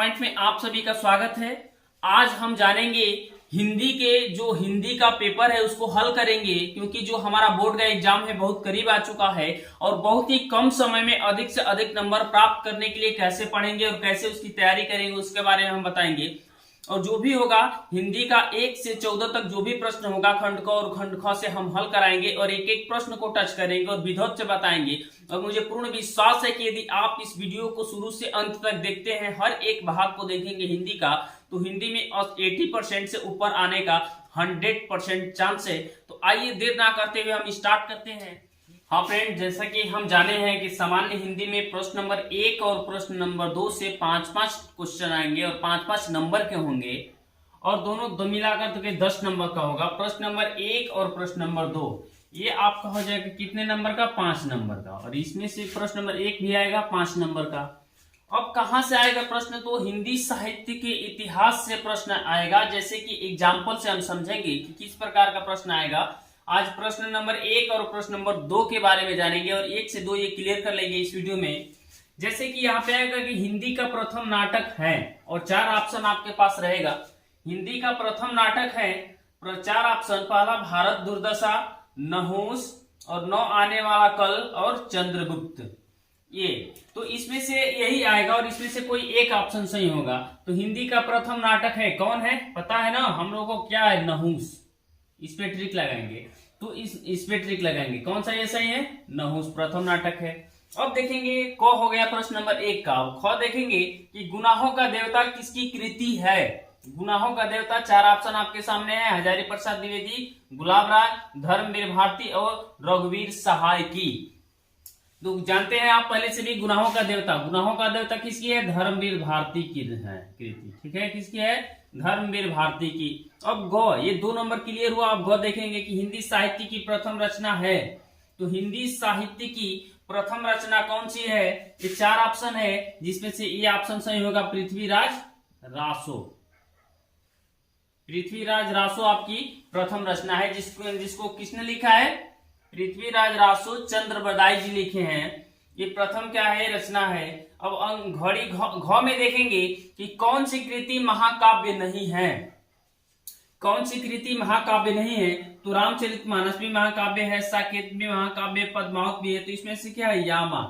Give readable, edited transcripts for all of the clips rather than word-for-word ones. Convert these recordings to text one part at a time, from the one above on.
Point में आप सभी का स्वागत है। आज हम जानेंगे हिंदी का पेपर है उसको हल करेंगे, क्योंकि जो हमारा बोर्ड का एग्जाम है बहुत करीब आ चुका है और बहुत ही कम समय में अधिक से अधिक नंबर प्राप्त करने के लिए कैसे पढ़ेंगे और कैसे उसकी तैयारी करेंगे उसके बारे में हम बताएंगे। और जो भी होगा हिंदी का 1 से 14 तक जो भी प्रश्न होगा खंड क और खंड ख से हम हल कराएंगे और एक एक प्रश्न को टच करेंगे और विधिवत से बताएंगे। और मुझे पूर्ण विश्वास है कि यदि आप इस वीडियो को शुरू से अंत तक देखते हैं, हर एक भाग को देखेंगे हिंदी का, तो हिंदी में 80% से ऊपर आने का 100% चांस है। तो आइए देर ना करते हुए हम स्टार्ट करते हैं। हाँ फ्रेंड, जैसा कि हम जाने हैं कि सामान्य हिंदी में प्रश्न नंबर 1 और प्रश्न नंबर 2 से 5-5 क्वेश्चन आएंगे और 5-5 नंबर के होंगे और दोनों दो मिलाकर तो 10 नंबर का होगा। प्रश्न नंबर 1 और प्रश्न नंबर 2 ये आपका हो जाएगा कितने नंबर का? 5 नंबर का। और इसमें से प्रश्न नंबर 1 भी आएगा 5 नंबर का। अब कहां से आएगा प्रश्न? तो हिंदी साहित्य के इतिहास से प्रश्न आएगा। जैसे कि एग्जाम्पल से हम समझेंगे कि किस प्रकार का प्रश्न आएगा। आज प्रश्न नंबर 1 और प्रश्न नंबर 2 के बारे में जानेंगे और 1 से 2 ये क्लियर कर लेंगे इस वीडियो में। जैसे कि यहाँ पे आएगा कि हिंदी का प्रथम नाटक है और 4 ऑप्शन आपके पास रहेगा। हिंदी का प्रथम नाटक है, 4 ऑप्शन। पहला भारत दुर्दशा, नहुस और 9 आने वाला कल और चंद्रगुप्त। ये तो इसमें से यही आएगा और इसमें से कोई एक ऑप्शन सही होगा। तो हिंदी का प्रथम नाटक है, कौन है पता है ना हम लोगों को? क्या है? नहुस। इस पे ट्रिक लगाएंगे। तो इस पे ट्रिक लगाएंगे, कौन सा ये सही है? नहुस प्रथम नाटक है। अब देखेंगे क हो गया प्रश्न नंबर 1 का। ख देखेंगे कि गुनाहों का देवता किसकी कृति है? गुनाहों का देवता 4 ऑप्शन आपके सामने है, हजारी प्रसाद द्विवेदी, गुलाब राय, धर्मवीर भारती और रघुवीर सहाय की। तो जानते हैं आप पहले से भी गुनाहों का देवता किसकी है? धर्मवीर भारती की है कृति। ठीक है, किसकी है? धर्मवीर भारती की। अब गौ, ये 2 नंबर क्लियर हुआ। अब गौ देखेंगे कि हिंदी साहित्य की प्रथम रचना है। तो हिंदी साहित्य की प्रथम रचना कौन सी है? ये 4 ऑप्शन है, जिसमें से ये ऑप्शन सही होगा पृथ्वीराज रासो। पृथ्वीराज रासो आपकी प्रथम रचना है, जिसको किसने लिखा है? पृथ्वीराज रासो चंद्र बदाई जी लिखे हैं। ये प्रथम क्या है? रचना है। अब घड़ी घ में देखेंगे कि कौन सी कृति महाकाव्य नहीं है। कौन सी कृति महाकाव्य नहीं है? तो रामचरितमानस भी महाकाव्य है, साकेत भी महाकाव्य, पद्मावत भी है। तो इसमें से क्या है? यामा।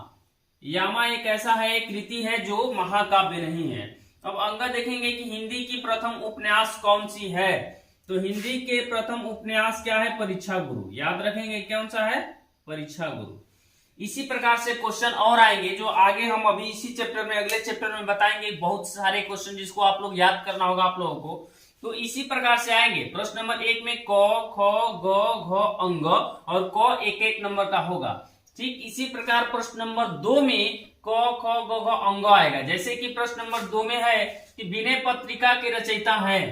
यामा एक ऐसा है, कृति है जो महाकाव्य नहीं है। अब अंगा देखेंगे कि हिंदी की प्रथम उपन्यास कौन सी है? तो हिंदी के प्रथम उपन्यास क्या है? परीक्षा गुरु। याद रखेंगे कौन सा है? परीक्षा गुरु। इसी प्रकार से क्वेश्चन और आएंगे जो आगे हम अभी इसी चैप्टर में, अगले चैप्टर में बताएंगे। बहुत सारे क्वेश्चन जिसको आप लोग याद करना होगा आप लोगों को। तो इसी प्रकार से आएंगे। प्रश्न नंबर 1 में क, ख, ग, घ, अंग और क एक नंबर का होगा। ठीक इसी प्रकार प्रश्न नंबर 2 में क, ख, ग, घ, अंग आएगा। जैसे कि प्रश्न नंबर 2 में है कि विनय पत्रिका के रचयिता है।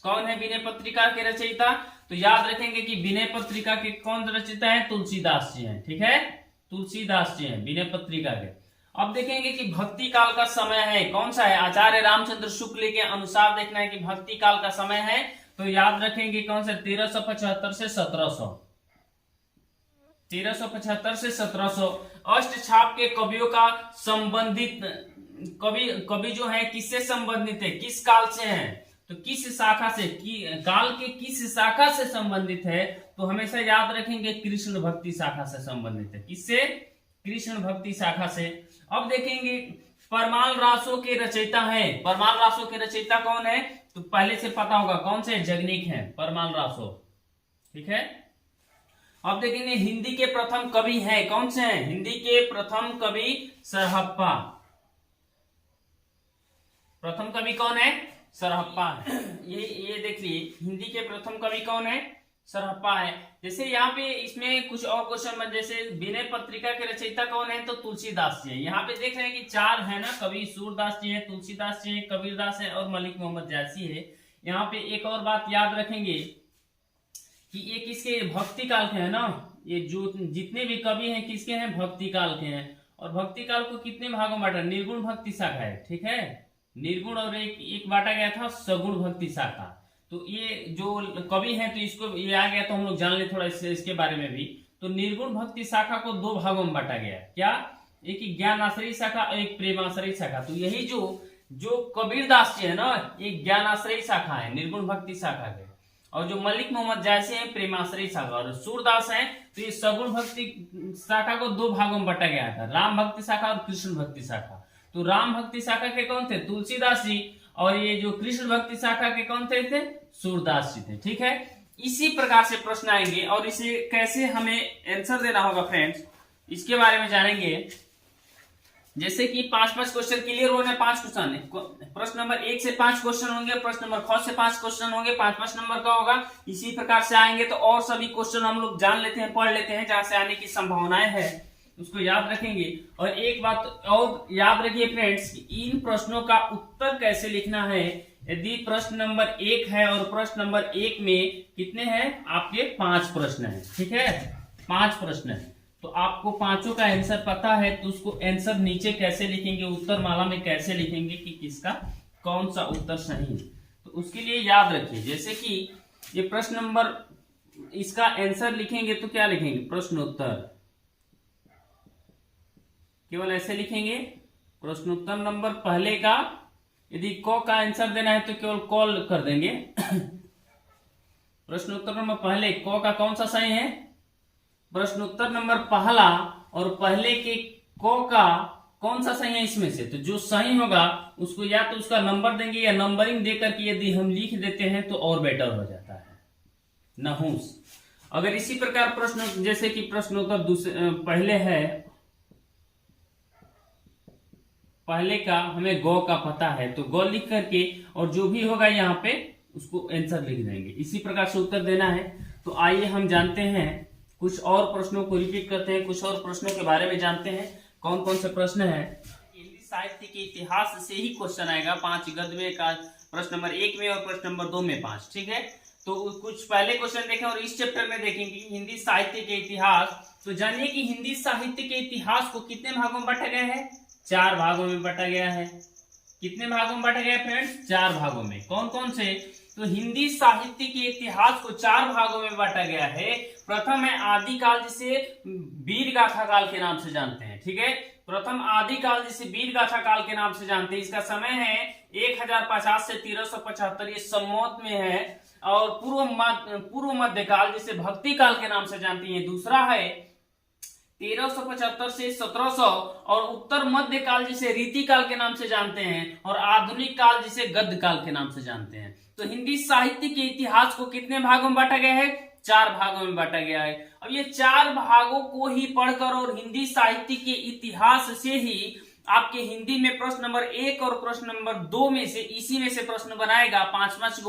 कौन है विनय पत्रिका के रचयिता? तो याद रखेंगे कि विनय पत्रिका के कौन रचयिता है? तुलसीदास जी हैं। ठीक है, तुलसीदास जी हैं विनय पत्रिका के। अब देखेंगे कि भक्ति काल का समय है, कौन सा है? आचार्य रामचंद्र शुक्ल के अनुसार देखना है कि भक्ति काल का समय है। तो याद रखेंगे कौन सा? 1375 से 1700। 1375 से 1700। अष्टछाप के कवियों का संबंधित कवि जो है किससे संबंधित है? किस काल से है? तो किस शाखा से, काल के किस शाखा से संबंधित है? तो हमेशा याद रखेंगे कृष्ण भक्ति शाखा से संबंधित है। किससे? कृष्ण भक्ति शाखा से। अब देखेंगे परमाल रासो के रचयिता है। परमाल रासो के रचयिता कौन है? तो पहले से पता होगा कौन से? जगनीक है परमाल रासो। ठीक है। अब देखेंगे हिंदी के प्रथम कवि है, कौन से हैं? हिंदी के प्रथम कवि सरहप्पा। प्रथम कवि कौन है? सरहप्पा है। ये देख लीजिए, हिंदी के प्रथम कवि कौन है? सरहप्पा है। जैसे यहाँ पे इसमें कुछ और क्वेश्चन में, जैसे विनय पत्रिका के रचयिता कौन है? तो तुलसीदास जी है। यहाँ पे देख रहे हैं कि 4 है ना कवि, सूरदास जी है, तुलसीदास जी है, कबीरदास है और मलिक मोहम्मद जायसी है। यहाँ पे एक और बात याद रखेंगे कि ये किसके? भक्ति काल के है ना। ये जो जितने भी कवि हैं किसके हैं? भक्ति काल के हैं। और भक्ति काल को कितने भागों में बांटा? निर्गुण भक्ति शाखा है। ठीक है, निर्गुण और एक बांटा गया था सगुण भक्ति शाखा। तो ये जो कवि है तो इसको ये आ गया, तो हम लोग जान ले थोड़ा इसके बारे में भी। तो निर्गुण भक्ति शाखा को 2 भागों में बांटा गया। क्या? एक ज्ञानाश्रयी शाखा और एक प्रेमाश्रयी शाखा। तो यही जो जो कबीरदास जी है ना, ये ज्ञानाश्रयी शाखा है, निर्गुण भक्ति शाखा के। और जो मलिक मोहम्मद जायसी है प्रेमाश्रयी शाखा, और सूरदास है तो ये सगुण भक्ति शाखा को दो भागों में बांटा गया था, राम भक्ति शाखा और कृष्ण भक्ति शाखा। तो राम भक्ति शाखा के कौन थे? तुलसीदास जी। और ये जो कृष्ण भक्ति शाखा के कौन थे? सूरदास जी थे। ठीक है, इसी प्रकार से प्रश्न आएंगे और इसे कैसे हमें आंसर देना होगा फ्रेंड्स, इसके बारे में जानेंगे। जैसे कि 5-5 क्वेश्चन क्लियर होने, 5 क्वेश्चन है, प्रश्न नंबर 1 से 5 क्वेश्चन होंगे, प्रश्न नंबर 5 से 5 क्वेश्चन होंगे, 5-5 नंबर का होगा। इसी प्रकार से आएंगे तो और सभी क्वेश्चन हम लोग जान लेते हैं, पढ़ लेते हैं, जहां से आने की संभावनाएं है उसको याद रखेंगे। और एक बात और याद रखिए फ्रेंड्स, इन प्रश्नों का उत्तर कैसे लिखना है। यदि प्रश्न नंबर 1 है और प्रश्न नंबर 1 में कितने हैं आपके? 5 प्रश्न है। ठीक है, 5 प्रश्न है, तो आपको पांचों का आंसर पता है, तो उसको आंसर नीचे कैसे लिखेंगे, उत्तर माला में कैसे लिखेंगे कि किसका कौन सा उत्तर सही है, तो उसके लिए याद रखिए। जैसे कि ये प्रश्न नंबर, इसका आंसर लिखेंगे तो क्या लिखेंगे? प्रश्नोत्तर, केवल ऐसे लिखेंगे। प्रश्नोत्तर नंबर पहले का, यदि क का आंसर देना है तो केवल कॉल कर देंगे। प्रश्नोत्तर नंबर पहले क का कौन सा सही है? प्रश्नोत्तर नंबर पहला और पहले के क का कौन सा सही है इसमें से? तो जो सही होगा उसको या तो उसका नंबर देंगे या नंबरिंग देकर के यदि हम लिख देते हैं तो और बेटर हो जाता है, नहुस। अगर इसी प्रकार प्रश्न, जैसे कि प्रश्नोत्तर पहले है, पहले का हमें गौ का पता है तो गौ लिख करके और जो भी होगा यहाँ पे उसको आंसर लिख देंगे। इसी प्रकार से उत्तर देना है। तो आइए हम जानते हैं, कुछ और प्रश्नों को रिपीट करते हैं, कुछ और प्रश्नों के बारे में जानते हैं। कौन कौन से प्रश्न है? हिंदी साहित्य के इतिहास से ही क्वेश्चन आएगा, 5 गद्य में का, प्रश्न नंबर 1 में और प्रश्न नंबर 2 में 5। ठीक है, तो कुछ पहले क्वेश्चन देखें और इस चैप्टर में देखेंगे हिंदी साहित्य के इतिहास। तो जानिए कि हिंदी साहित्य के इतिहास को कितने भागों में बांटा गया है? 4 भागों में बांटा गया है। कितने भागों में बांटा गया फ्रेंड्स? 4 भागों में। कौन कौन से? तो हिंदी साहित्य के इतिहास को 4 भागों में बांटा गया है। प्रथम है आदिकाल, जिसे वीर गाथा काल के नाम से जानते हैं। ठीक है, प्रथम आदिकाल जिसे वीर गाथा काल के नाम से जानते हैं। इसका समय है 1050 से 1375, ये संवत में है। और पूर्व मध्यकाल जिसे भक्ति काल के नाम से जानती है, दूसरा है 1375 से 1700, और उत्तर मध्य काल जिसे रीति काल के नाम से जानते हैं, और आधुनिक काल जिसे गद्य काल के नाम से जानते हैं। तो हिंदी साहित्य के इतिहास को कितने भागों में बांटा गया है? 4 भागों में बांटा गया है। अब ये 4 भागों को ही पढ़कर और हिंदी साहित्य के इतिहास से ही आपके हिंदी में प्रश्न नंबर 1 और प्रश्न नंबर 2 में से, इसी में से प्रश्न बनाएगा, 5-5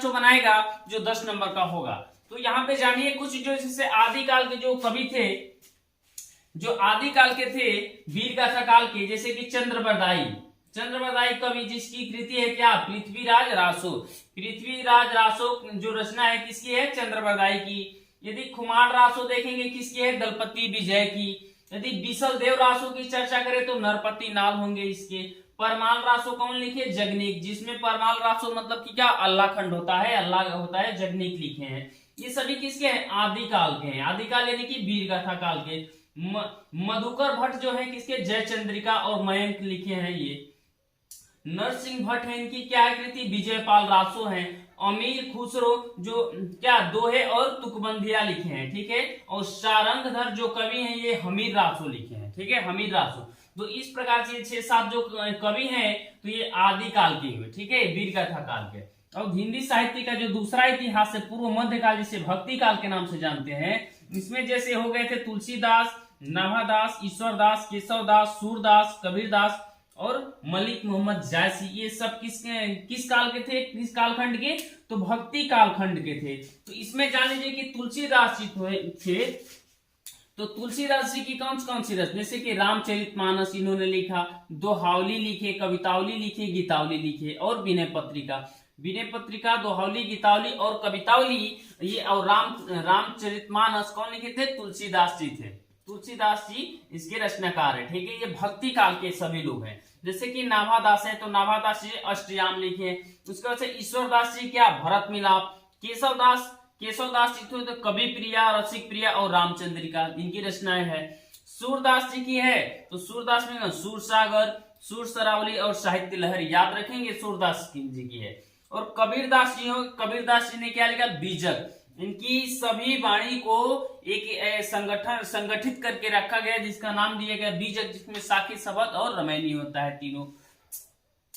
को बनाएगा, जो 10 नंबर का होगा। तो यहाँ पे जानिए कुछ जो जैसे आदिकाल के जो कवि थे, जो आदिकाल के थे वीर गाथा काल के, जैसे कि चंद्रबरदाई कवि, जिसकी कृति है क्या? पृथ्वीराज रासो। पृथ्वीराज रासो जो रचना है किसकी है? चंद्रबरदाई की। यदि खुमार रासो देखेंगे किसकी है? दलपति विजय की। यदि बिसल देव रासो की चर्चा करें तो नरपति नाल होंगे इसके। परमाल रासो कौन लिखे? जगनीक, जिसमें परमाल रासो मतलब कि क्या? अल्लाह खंड होता है, अल्लाह होता है, जगनीक लिखे हैं। ये सभी किसके हैं? आदिकाल के हैं। आदिकाल यानी कि वीर गाथा काल के। मधुकर भट्ट जो है किसके? जयचंद्रिका और मयंक लिखे हैं ये। नरसिंह भट्ट है, इनकी क्या है कृति? विजयपाल रासो है। अमीर खुसरो जो क्या? दोहे और तुकबंदिया लिखे हैं। ठीक है, और सारंगधर जो कवि हैं ये हमीर रासो लिखे हैं। ठीक है, हमीर रासो। तो इस प्रकार से 6-7 जो कवि हैं तो ये आदिकाल के हुए। ठीक है, वीर गाथा काल के। और हिंदी साहित्य का जो दूसरा इतिहास है पूर्व मध्य काल, जिसे भक्ति काल के नाम से जानते हैं, इसमें जैसे हो गए थे तुलसीदास, नाभादास, ईश्वरदास, केशवदास, सूरदास, कबीरदास और मलिक मोहम्मद जायसी। ये सब किस काल के थे? किस कालखंड के? तो भक्ति कालखंड के थे। तो इसमें जान लीजिए कि तुलसीदास जी थे, तो तुलसीदास जी की कौन सी रचना, जैसे कि रामचरितमानस इन्होंने लिखा, दोहावली लिखे, कवितावली लिखे, गीतावली लिखे, और विनय पत्रिका, दोहावली, गीतावली और कवितावली, ये और रामचरितमानस कौन लिखे थे? तुलसीदास जी थे। तुलसीदास जी इसके रचनाकार है। ठीक है, ये भक्ति काल के सभी लोग हैं। जैसे कि नाभादास है तो नाभादास जी अष्टयाम लिखे। उसके बाद से ईश्वरदास जी क्या? भरत मिलाप। केशवदास जी तो कवि प्रिया, रसिक प्रिया और रामचंद्रिका, इनकी रचनाएं है। सूरदास जी की है तो सूरदास में सूरसागर, सुर सरावली और साहित्य लहरी, याद रखेंगे सूरदास जी की है। और कबीरदास जी ने क्या लिखा, बीजक। इनकी सभी वाणी को एक संगठित करके रखा गया जिसका नाम दिया गया बीजक, जिसमें साखी, शबद और रमैनी होता है तीनों।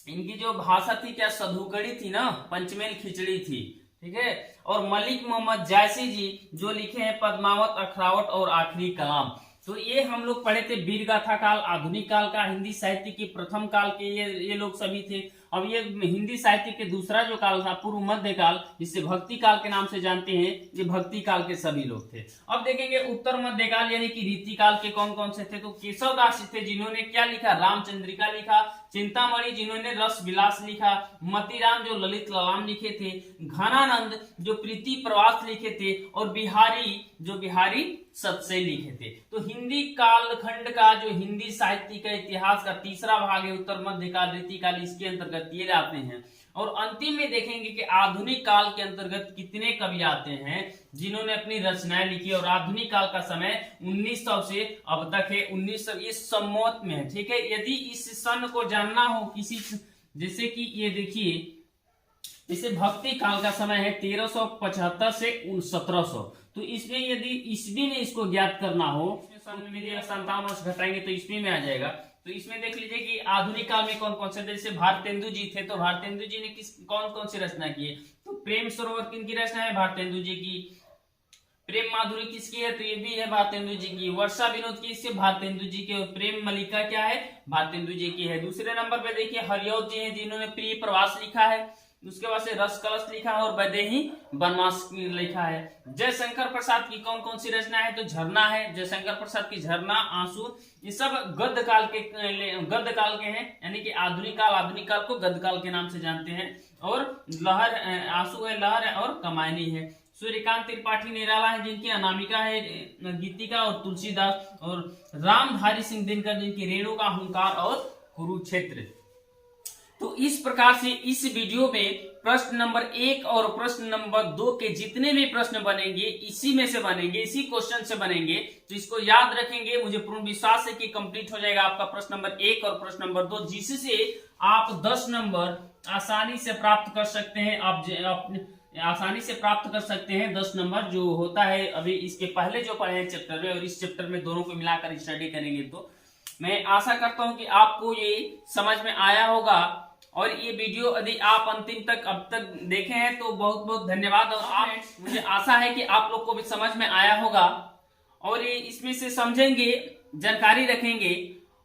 इनकी जो भाषा थी क्या, सधुकड़ी थी ना, पंचमेल खिचड़ी थी, ठीक है। और मलिक मोहम्मद जायसी जी जो लिखे हैं पद्मावत, अखरावट और आखिरी कलाम। तो ये हम लोग पढ़े थे वीर गाथा काल, आधुनिक काल का हिंदी साहित्य की प्रथम काल के ये लोग सभी थे। अब ये हिंदी साहित्य के दूसरा जो काल था पूर्व मध्य काल, जिसे भक्ति काल के नाम से जानते हैं, ये भक्ति काल के सभी लोग थे। अब देखेंगे उत्तर मध्य काल यानी कि रीति काल के कौन कौन से थे। तो केशव दास थे जिन्होंने क्या लिखा, रामचंद्रिका लिखा। चिंतामणि जिन्होंने रस विलास लिखा। मतीराम जो ललित ललाम लिखे थे। घनानंद जो प्रीति प्रवास लिखे थे। और बिहारी जो बिहारी सतसई लिखे थे। तो हिंदी कालखंड का जो हिंदी साहित्य का इतिहास का तीसरा भाग है उत्तर मध्य काल, रीति काल, इसके अंतर्गत ये आते हैं। और अंतिम में देखेंगे कि आधुनिक काल के अंतर्गत कितने कवि आते हैं जिन्होंने अपनी रचनाएं लिखी। और आधुनिक काल का समय 1900 से अब तक है, 1900 इस सम्मत में है, ठीक है। यदि इस सन को जानना हो किसी, जैसे कि ये देखिए, इसे भक्ति काल का समय है 1375 से 1700। तो इसमें यदि ईस्वी में इसको ज्ञात करना हो, 57 वर्ष घटाएंगे तो ईस्वी में आ जाएगा। तो इसमें देख लीजिए कि आधुनिक काल में कौन कौन से, जैसे भारतेंदु जी थे, तो भारतेंदु जी ने कौन कौन सी रचना की है। तो प्रेम सरोवर किनकी रचना है, भारतेंदु जी की। प्रेम माधुरी किसकी है, तो ये भी है भारतेंदु जी की। वर्षा विनोद की इससे भारतेंदु जी की। और प्रेम मल्लिका क्या है, भारतेंदु जी की है। दूसरे नंबर पे देखिए हरिऔध जी हैं जिन्होंने प्रिय प्रवास लिखा है। उसके बाद से रस कलश लिखा है और वैदेही वनवास लिखा है। जयशंकर प्रसाद की कौन कौन सी रचना है, तो झरना है, जयशंकर प्रसाद की झरना, आंसू, ये सब गद्य काल के हैं, यानी कि आधुनिक काल को गद्य काल के नाम से जानते हैं। और लहर, आंसू है, लहर है और कमायनी है। सूर्यकांत त्रिपाठी निराला है जिनकी अनामिका है, गीतिका और तुलसीदास। और रामधारी सिंह दिनकर जिनकी रेणु का हुंकार और कुरुक्षेत्र। तो इस प्रकार से इस वीडियो में प्रश्न नंबर 1 और प्रश्न नंबर 2 के जितने भी प्रश्न बनेंगे इसी में से बनेंगे, इसी क्वेश्चन से बनेंगे। तो इसको याद रखेंगे, मुझे पूर्ण विश्वास है कि कंप्लीट हो जाएगा आपका प्रश्न नंबर 1 और प्रश्न नंबर 2, जिससे आप 10 नंबर आसानी से प्राप्त कर सकते हैं। आप आसानी से प्राप्त कर सकते हैं 10 नंबर जो होता है। अभी इसके पहले जो पढ़े हैं चैप्टर में और इस चैप्टर में दोनों को मिलाकर स्टडी करेंगे। तो मैं आशा करता हूं कि आपको ये समझ में आया होगा। और ये वीडियो यदि आप अंतिम तक अब तक देखे हैं तो बहुत बहुत धन्यवाद। और मुझे आशा है कि आप लोग को भी समझ में आया होगा और ये इसमें से समझेंगे, जानकारी रखेंगे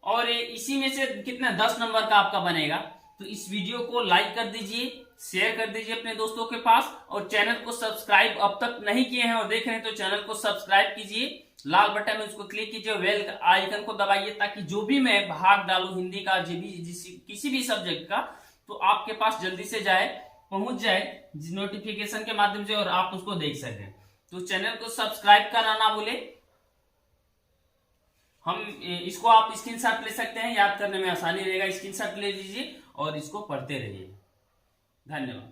और इसी में से कितना 10 नंबर का आपका बनेगा। तो इस वीडियो को लाइक कर दीजिए, शेयर कर दीजिए अपने दोस्तों के पास। और चैनल को सब्सक्राइब अब तक नहीं किए हैं और देख रहे हैं तो चैनल को सब्सक्राइब कीजिए, लाल बटन में उसको क्लिक कीजिए, बेल आइकन को दबाइए, ताकि जो भी मैं भाग डालूं हिंदी का, किसी भी सब्जेक्ट का, तो आपके पास जल्दी से पहुंच जाए नोटिफिकेशन के माध्यम से और आप उसको देख सकें। तो चैनल को सब्सक्राइब करना ना भूले। हम इसको आप स्क्रीनशॉट ले सकते हैं, याद करने में आसानी रहेगा। स्क्रीनशॉट ले लीजिए और इसको पढ़ते रहिए। धन्यवाद।